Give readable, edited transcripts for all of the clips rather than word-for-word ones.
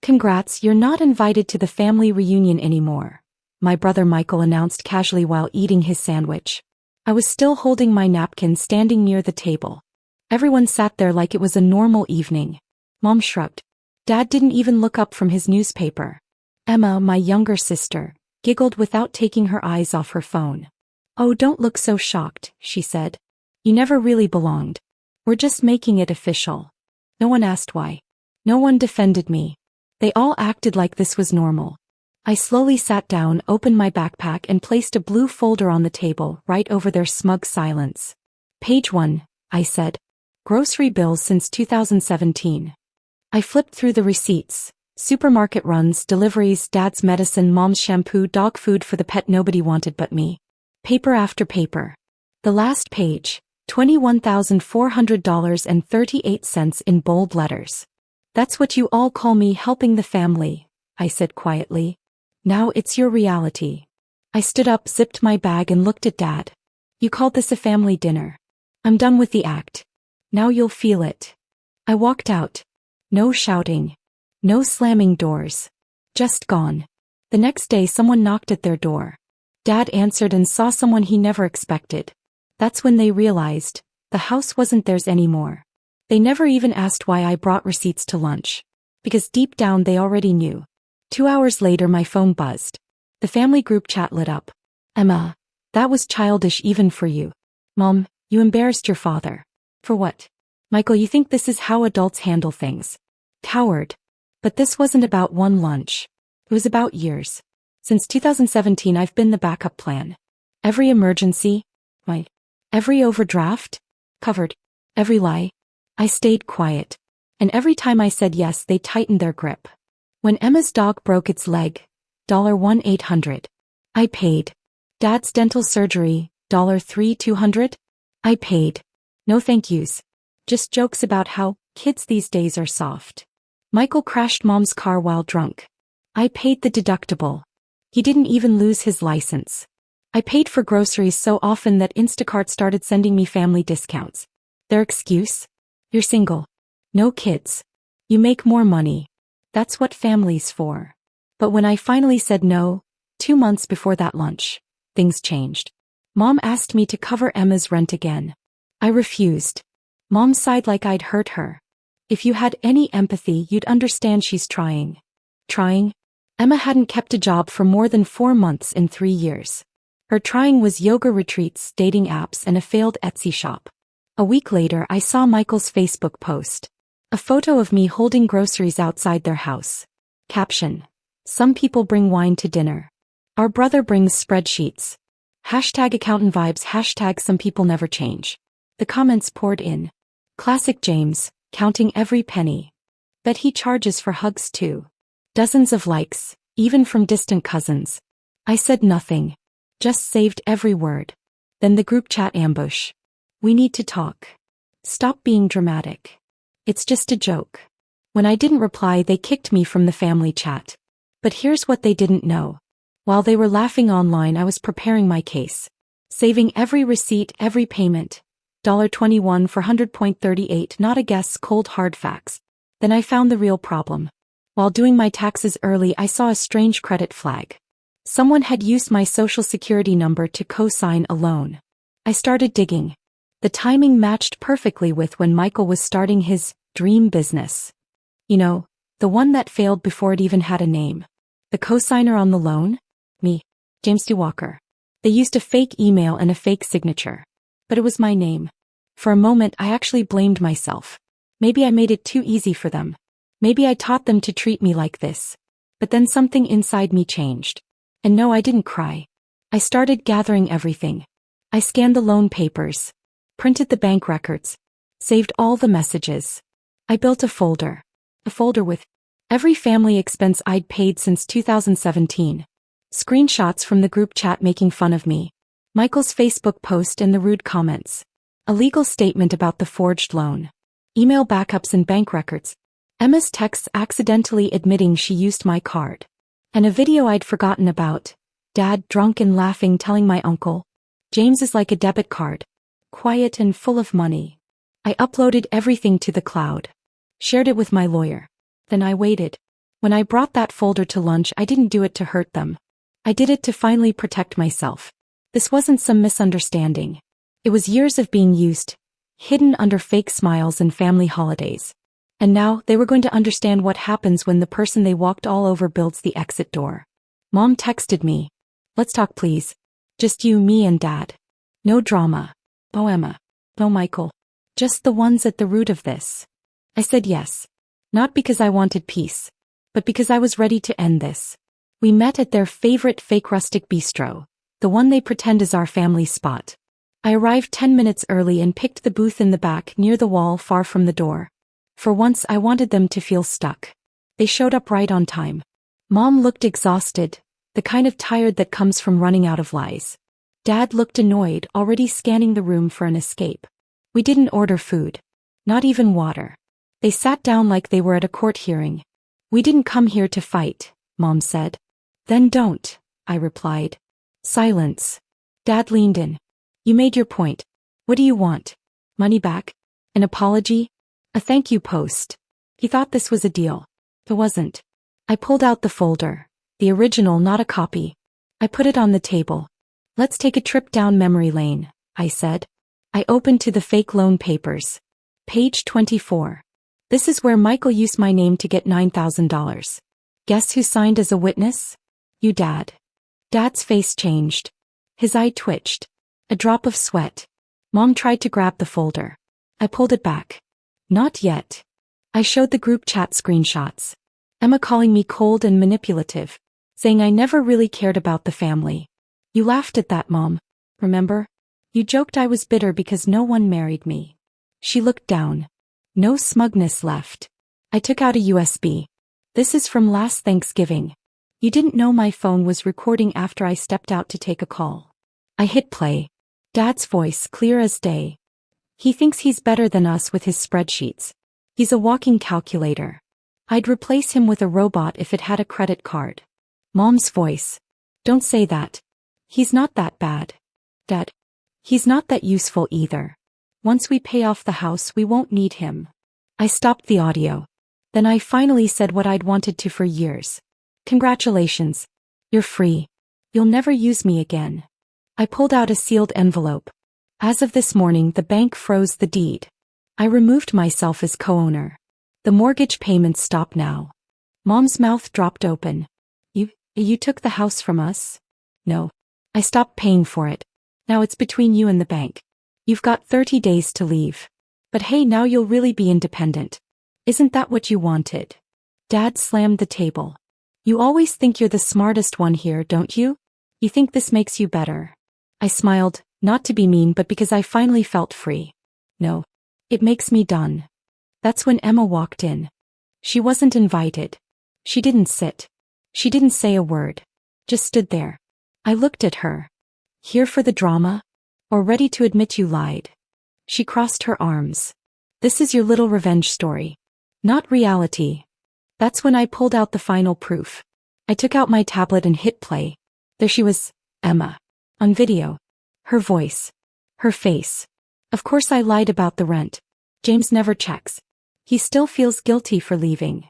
Congrats, you're not invited to the family reunion anymore, my brother Michael announced casually while eating his sandwich. I was still holding my napkin standing near the table. Everyone sat there like it was a normal evening. Mom shrugged. Dad didn't even look up from his newspaper. Emma, my younger sister, giggled without taking her eyes off her phone. Oh, don't look so shocked, she said. You never really belonged. We're just making it official. No one asked why. No one defended me. They all acted like this was normal. I slowly sat down, opened my backpack and placed a blue folder on the table right over their smug silence. Page 1, I said. Grocery bills since 2017. I flipped through the receipts. Supermarket runs, deliveries, dad's medicine, mom's shampoo, dog food for the pet nobody wanted but me. Paper after paper. The last page, $21,400.38 in bold letters. That's what you all call me helping the family, I said quietly. Now it's your reality. I stood up, zipped my bag and looked at Dad. You called this a family dinner. I'm done with the act. Now you'll feel it. I walked out. No shouting. No slamming doors. Just gone. The next day someone knocked at their door. Dad answered and saw someone he never expected. That's when they realized the house wasn't theirs anymore. They never even asked why I brought receipts to lunch. Because deep down they already knew. 2 hours later my phone buzzed. The family group chat lit up. Emma, that was childish even for you. Mom, you embarrassed your father. For what? Michael, you think this is how adults handle things. Coward. But this wasn't about one lunch. It was about years. Since 2017 I've been the backup plan. Every emergency, every overdraft, covered. Every lie. I stayed quiet. And every time I said yes they tightened their grip. When Emma's dog broke its leg, $1,800. I paid. Dad's dental surgery, $3,200. I paid. No thank yous. Just jokes about how kids these days are soft. Michael crashed mom's car while drunk. I paid the deductible. He didn't even lose his license. I paid for groceries so often that Instacart started sending me family discounts. Their excuse? You're single. No kids. You make more money. That's what family's for. But when I finally said no, 2 months before that lunch, things changed. Mom asked me to cover Emma's rent again. I refused. Mom sighed like I'd hurt her. If you had any empathy, you'd understand she's trying. Trying? Emma hadn't kept a job for more than 4 months in 3 years. Her trying was yoga retreats, dating apps, and a failed Etsy shop. A week later, I saw Michael's Facebook post. A photo of me holding groceries outside their house. Caption. Some people bring wine to dinner. Our brother brings spreadsheets. #accountant vibes. Some people never change. The comments poured in. Classic James, counting every penny. Bet he charges for hugs too. Dozens of likes, even from distant cousins. I said nothing. Just saved every word. Then the group chat ambush. We need to talk. Stop being dramatic. It's just a joke. When I didn't reply, they kicked me from the family chat. But here's what they didn't know. While they were laughing online, I was preparing my case. Saving every receipt, every payment. $21 for 100.38, not a guess, cold hard facts. Then I found the real problem. While doing my taxes early, I saw a strange credit flag. Someone had used my social security number to co-sign a loan. I started digging. The timing matched perfectly with when Michael was starting his dream business. You know, the one that failed before it even had a name. The co-signer on the loan? Me. James D. Walker. They used a fake email and a fake signature. But it was my name. For a moment, I actually blamed myself. Maybe I made it too easy for them. Maybe I taught them to treat me like this. But then something inside me changed. And no, I didn't cry. I started gathering everything. I scanned the loan papers. Printed the bank records. Saved all the messages. I built a folder. A folder with every family expense I'd paid since 2017. Screenshots from the group chat making fun of me. Michael's Facebook post and the rude comments. A legal statement about the forged loan. Email backups and bank records. Emma's texts accidentally admitting she used my card. And a video I'd forgotten about. Dad drunk and laughing telling my uncle. James is like a debit card. Quiet and full of money. I uploaded everything to the cloud. Shared it with my lawyer. Then I waited. When I brought that folder to lunch, I didn't do it to hurt them. I did it to finally protect myself. This wasn't some misunderstanding. It was years of being used, hidden under fake smiles and family holidays. And now, they were going to understand what happens when the person they walked all over builds the exit door. Mom texted me. Let's talk, please. Just you, me, and Dad. No drama. Oh, Emma. Oh, Michael. Just the ones at the root of this. I said yes. Not because I wanted peace, but because I was ready to end this. We met at their favorite fake rustic bistro, the one they pretend is our family spot. I arrived 10 minutes early and picked the booth in the back near the wall far from the door. For once I wanted them to feel stuck. They showed up right on time. Mom looked exhausted, the kind of tired that comes from running out of lies. Dad looked annoyed, already scanning the room for an escape. We didn't order food. Not even water. They sat down like they were at a court hearing. We didn't come here to fight, Mom said. Then don't, I replied. Silence. Dad leaned in. You made your point. What do you want? Money back? An apology? A thank you post? He thought this was a deal. It wasn't. I pulled out the folder. The original, not a copy. I put it on the table. Let's take a trip down memory lane, I said. I opened to the fake loan papers. Page 24. This is where Michael used my name to get $9,000. Guess who signed as a witness? You, Dad. Dad's face changed. His eye twitched. A drop of sweat. Mom tried to grab the folder. I pulled it back. Not yet. I showed the group chat screenshots. Emma calling me cold and manipulative, saying I never really cared about the family. You laughed at that, Mom. Remember? You joked I was bitter because no one married me. She looked down. No smugness left. I took out a USB. This is from last Thanksgiving. You didn't know my phone was recording after I stepped out to take a call. I hit play. Dad's voice, clear as day. He thinks he's better than us with his spreadsheets. He's a walking calculator. I'd replace him with a robot if it had a credit card. Mom's voice. Don't say that. He's not that bad. Dad. He's not that useful either. Once we pay off the house, we won't need him. I stopped the audio. Then I finally said what I'd wanted to for years. Congratulations. You're free. You'll never use me again. I pulled out a sealed envelope. As of this morning, the bank froze the deed. I removed myself as co-owner. The mortgage payments stop now. Mom's mouth dropped open. You took the house from us? No. I stopped paying for it. Now it's between you and the bank. You've got 30 days to leave. But hey, now you'll really be independent. Isn't that what you wanted? Dad slammed the table. You always think you're the smartest one here, don't you? You think this makes you better. I smiled, not to be mean but because I finally felt free. No. It makes me done. That's when Emma walked in. She wasn't invited. She didn't sit. She didn't say a word. Just stood there. I looked at her. Here for the drama? Or ready to admit you lied? She crossed her arms. This is your little revenge story. Not reality. That's when I pulled out the final proof. I took out my tablet and hit play. There she was, Emma. On video. Her voice. Her face. Of course I lied about the rent. James never checks. He still feels guilty for leaving.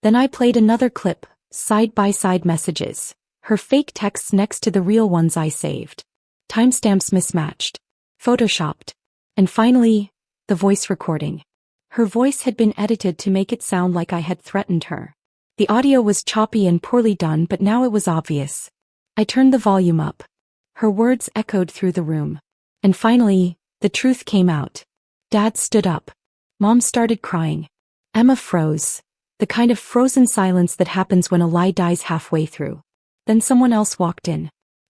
Then I played another clip, side-by-side messages. Her fake texts next to the real ones I saved. Timestamps mismatched. Photoshopped. And finally, the voice recording. Her voice had been edited to make it sound like I had threatened her. The audio was choppy and poorly done, but now it was obvious. I turned the volume up. Her words echoed through the room. And finally, the truth came out. Dad stood up. Mom started crying. Emma froze. The kind of frozen silence that happens when a lie dies halfway through. Then someone else walked in.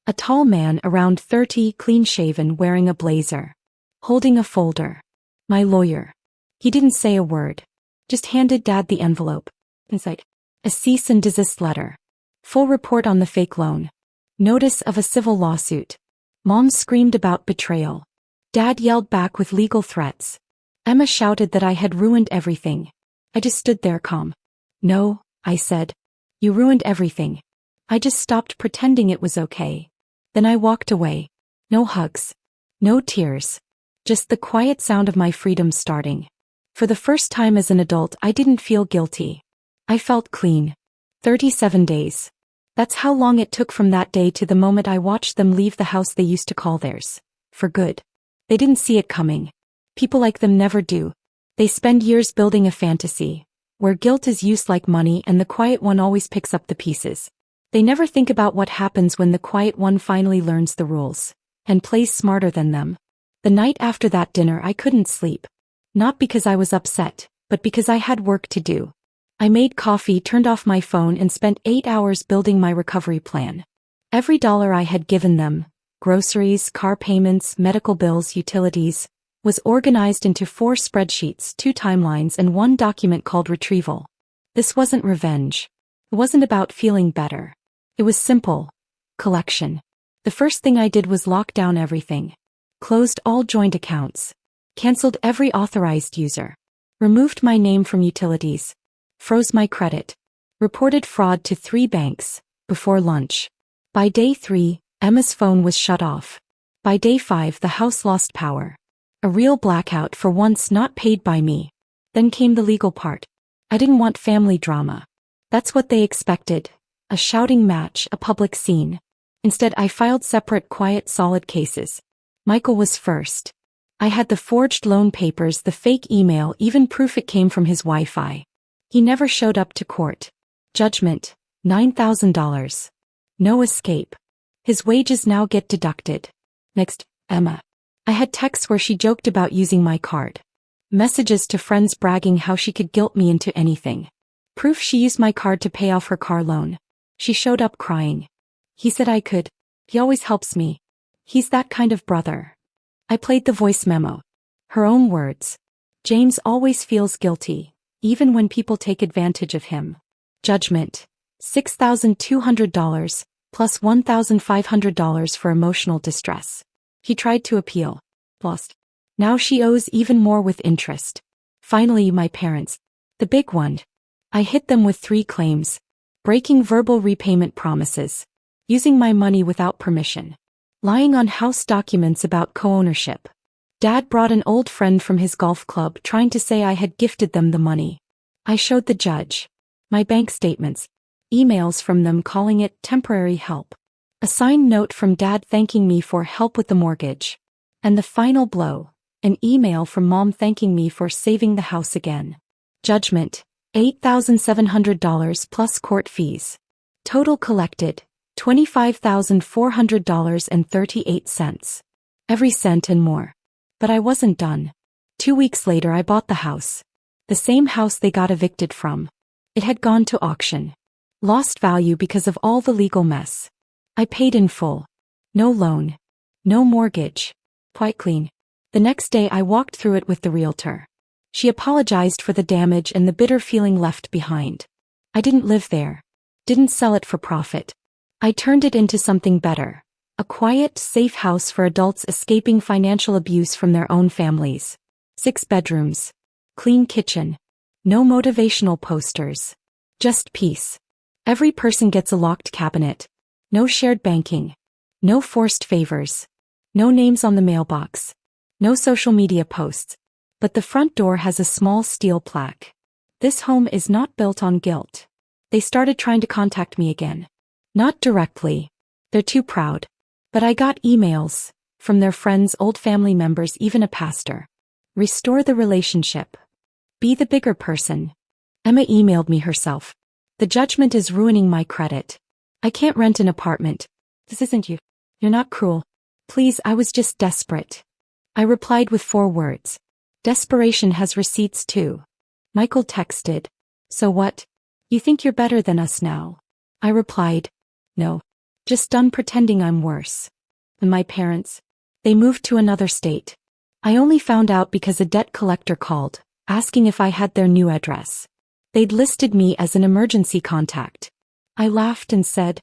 A tall man around 30, clean-shaven, wearing a blazer. Holding a folder. My lawyer. He didn't say a word. Just handed Dad the envelope. Inside. A cease and desist letter. Full report on the fake loan. Notice of a civil lawsuit. Mom screamed about betrayal. Dad yelled back with legal threats. Emma shouted that I had ruined everything. I just stood there calm. No, I said. You ruined everything. I just stopped pretending it was okay. Then I walked away. No hugs. No tears. Just the quiet sound of my freedom starting. For the first time as an adult, I didn't feel guilty. I felt clean. 37 days. That's how long it took from that day to the moment I watched them leave the house they used to call theirs. For good. They didn't see it coming. People like them never do. They spend years building a fantasy, where guilt is used like money and the quiet one always picks up the pieces. They never think about what happens when the quiet one finally learns the rules, and plays smarter than them. The night after that dinner I couldn't sleep. Not because I was upset, but because I had work to do. I made coffee, turned off my phone and spent 8 hours building my recovery plan. Every dollar I had given them, groceries, car payments, medical bills, utilities, was organized into 4 spreadsheets, 2 timelines and 1 document called retrieval. This wasn't revenge. It wasn't about feeling better. It was simple. Collection. The first thing I did was lock down everything. Closed all joint accounts. Cancelled every authorized user. Removed my name from utilities. Froze my credit. Reported fraud to 3 banks, before lunch. By day 3, Emma's phone was shut off. By day 5 the house lost power. A real blackout for once not paid by me. Then came the legal part. I didn't want family drama. That's what they expected. A shouting match, a public scene. Instead I filed separate, quiet, solid cases. Michael was first. I had the forged loan papers, the fake email, even proof it came from his Wi-Fi. He never showed up to court. Judgment, $9,000. No escape. His wages now get deducted. Next, Emma. I had texts where she joked about using my card. Messages to friends bragging how she could guilt me into anything. Proof she used my card to pay off her car loan. She showed up crying. He said I could. He always helps me. He's that kind of brother. I played the voice memo. Her own words. James always feels guilty, even when people take advantage of him. Judgment. $6,200, plus $1,500 for emotional distress. He tried to appeal. Lost. Now she owes even more with interest. Finally, my parents. The big one. I hit them with 3 claims. Breaking verbal repayment promises. Using my money without permission. Lying on house documents about co-ownership. Dad brought an old friend from his golf club trying to say I had gifted them the money. I showed the judge my bank statements. Emails from them calling it temporary help. A signed note from Dad thanking me for help with the mortgage. And the final blow, an email from Mom thanking me for saving the house again. Judgment, $8,700 plus court fees. Total collected, $25,400.38. Every cent and more. But I wasn't done. 2 weeks later I bought the house. The same house they got evicted from. It had gone to auction. Lost value because of all the legal mess. I paid in full. No loan. No mortgage. Quite clean. The next day I walked through it with the realtor. She apologized for the damage and the bitter feeling left behind. I didn't live there. Didn't sell it for profit. I turned it into something better. A quiet, safe house for adults escaping financial abuse from their own families. 6 bedrooms. Clean kitchen. No motivational posters. Just peace. Every person gets a locked cabinet. No shared banking. No forced favors. No names on the mailbox. No social media posts. But the front door has a small steel plaque. This home is not built on guilt. They started trying to contact me again. Not directly. They're too proud. But I got emails. From their friends, old family members, even a pastor. Restore the relationship. Be the bigger person. Emma emailed me herself. The judgment is ruining my credit. I can't rent an apartment. This isn't you. You're not cruel. Please, I was just desperate. I replied with 4 words. Desperation has receipts too. Michael texted. So what? You think you're better than us now? I replied. No. Just done pretending I'm worse. And my parents? They moved to another state. I only found out because a debt collector called, asking if I had their new address. They'd listed me as an emergency contact. I laughed and said,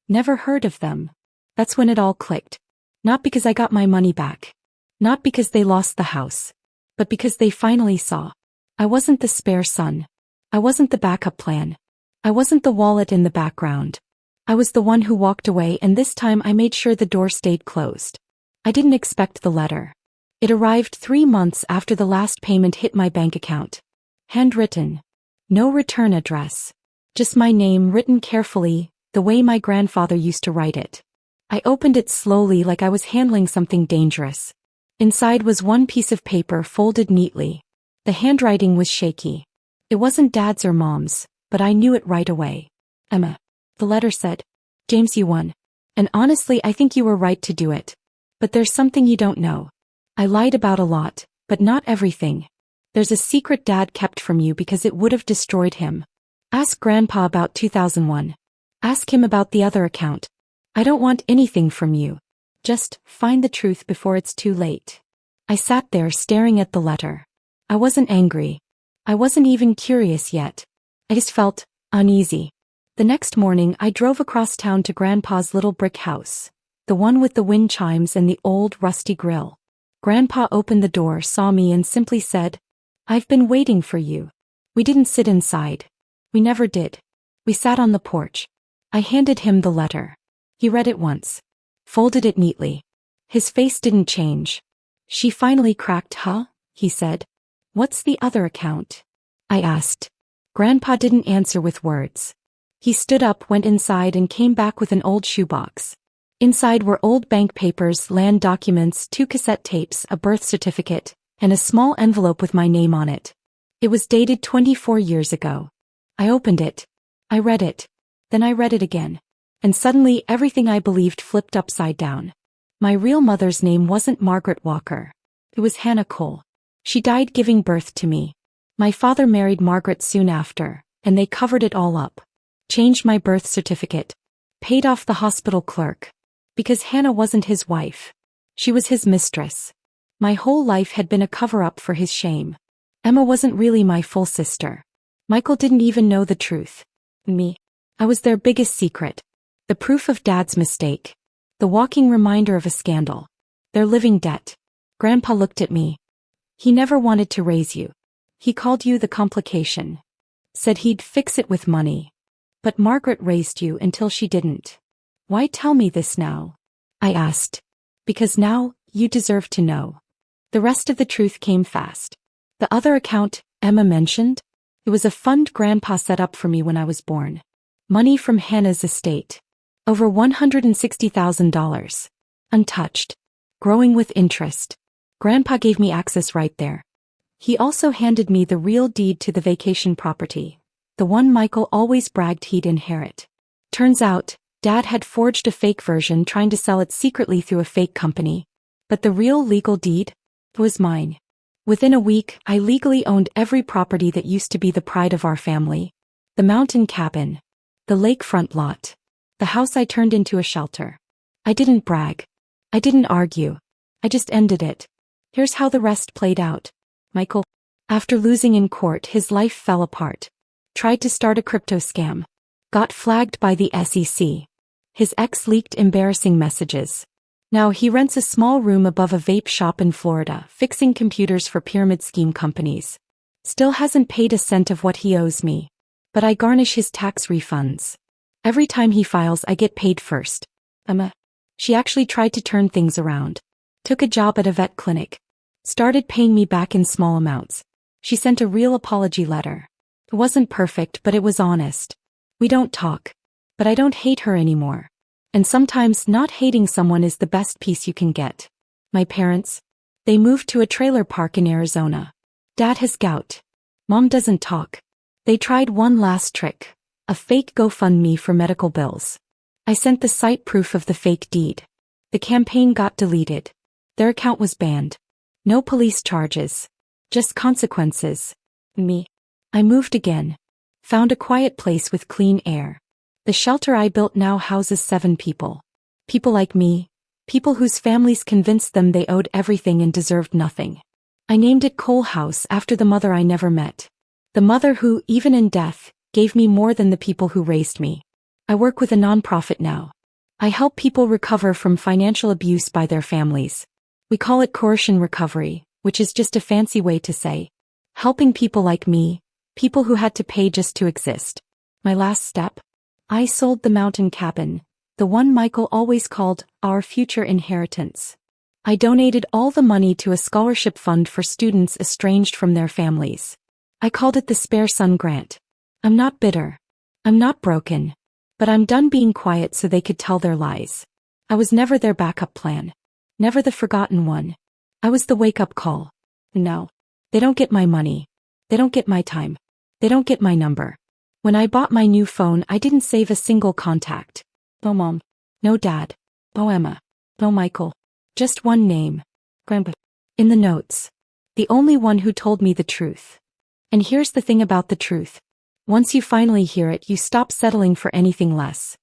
never heard of them. That's when it all clicked. Not because I got my money back. Not because they lost the house. But because they finally saw. I wasn't the spare son. I wasn't the backup plan. I wasn't the wallet in the background. I was the one who walked away, and this time I made sure the door stayed closed. I didn't expect the letter. It arrived 3 months after the last payment hit my bank account. Handwritten. No return address. Just my name written carefully, the way my grandfather used to write it. I opened it slowly like I was handling something dangerous. Inside was one piece of paper folded neatly. The handwriting was shaky. It wasn't Dad's or Mom's, but I knew it right away. Emma. The letter said. James, you won. And honestly, I think you were right to do it. But there's something you don't know. I lied about a lot, but not everything. There's a secret Dad kept from you because it would have destroyed him. Ask Grandpa about 2001. Ask him about the other account. I don't want anything from you. Just find the truth before it's too late. I sat there staring at the letter. I wasn't angry. I wasn't even curious yet. I just felt uneasy. The next morning I drove across town to Grandpa's little brick house, the one with the wind chimes and the old rusty grill. Grandpa opened the door, saw me and simply said, I've been waiting for you. We didn't sit inside. We never did. We sat on the porch. I handed him the letter. He read it once. Folded it neatly. His face didn't change. She finally cracked, huh? He said. What's the other account? I asked. Grandpa didn't answer with words. He stood up, went inside and came back with an old shoebox. Inside were old bank papers, land documents, 2 cassette tapes, a birth certificate, and a small envelope with my name on it. It was dated 24 years ago. I opened it. I read it. Then I read it again. And suddenly everything I believed flipped upside down. My real mother's name wasn't Margaret Walker. It was Hannah Cole. She died giving birth to me. My father married Margaret soon after, and they covered it all up. Changed my birth certificate. Paid off the hospital clerk. Because Hannah wasn't his wife. She was his mistress. My whole life had been a cover-up for his shame. Emma wasn't really my full sister. Michael didn't even know the truth. Me. I was their biggest secret. The proof of Dad's mistake. The walking reminder of a scandal. Their living debt. Grandpa looked at me. He never wanted to raise you. He called you the complication. Said he'd fix it with money. But Margaret raised you until she didn't. Why tell me this now? I asked. Because now, you deserve to know. The rest of the truth came fast. The other account, Emma mentioned? It was a fund Grandpa set up for me when I was born. Money from Hannah's estate. Over $160,000. Untouched. Growing with interest. Grandpa gave me access right there. He also handed me the real deed to the vacation property. The one Michael always bragged he'd inherit. Turns out, Dad had forged a fake version trying to sell it secretly through a fake company. But the real legal deed was mine. Within a week, I legally owned every property that used to be the pride of our family. The mountain cabin. The lakefront lot. The house I turned into a shelter. I didn't brag. I didn't argue. I just ended it. Here's how the rest played out. Michael, after losing in court, his life fell apart. Tried to start a crypto scam. Got flagged by the SEC. His ex leaked embarrassing messages. Now he rents a small room above a vape shop in Florida, fixing computers for pyramid scheme companies. Still hasn't paid a cent of what he owes me. But I garnish his tax refunds. Every time he files, I get paid first. Emma. She actually tried to turn things around. Took a job at a vet clinic. Started paying me back in small amounts. She sent a real apology letter. It wasn't perfect, but it was honest. We don't talk. But I don't hate her anymore. And sometimes not hating someone is the best peace you can get. My parents? They moved to a trailer park in Arizona. Dad has gout. Mom doesn't talk. They tried one last trick. A fake GoFundMe for medical bills. I sent the site proof of the fake deed. The campaign got deleted. Their account was banned. No police charges. Just consequences. Me. I moved again. Found a quiet place with clean air. The shelter I built now houses 7 people. People like me. People whose families convinced them they owed everything and deserved nothing. I named it Cole House after the mother I never met. The mother who, even in death, gave me more than the people who raised me. I work with a nonprofit now. I help people recover from financial abuse by their families. We call it coercion recovery, which is just a fancy way to say helping people like me, people who had to pay just to exist. My last step? I sold the mountain cabin, the one Michael always called our future inheritance. I donated all the money to a scholarship fund for students estranged from their families. I called it the Spare Son Grant. I'm not bitter. I'm not broken. But I'm done being quiet so they could tell their lies. I was never their backup plan. Never the forgotten one. I was the wake-up call. No. They don't get my money. They don't get my time. They don't get my number. When I bought my new phone, I didn't save a single contact. No mom. No dad. No Emma. No Michael. Just one name. Grandpa. In the notes. The only one who told me the truth. And here's the thing about the truth. Once you finally hear it, you stop settling for anything less.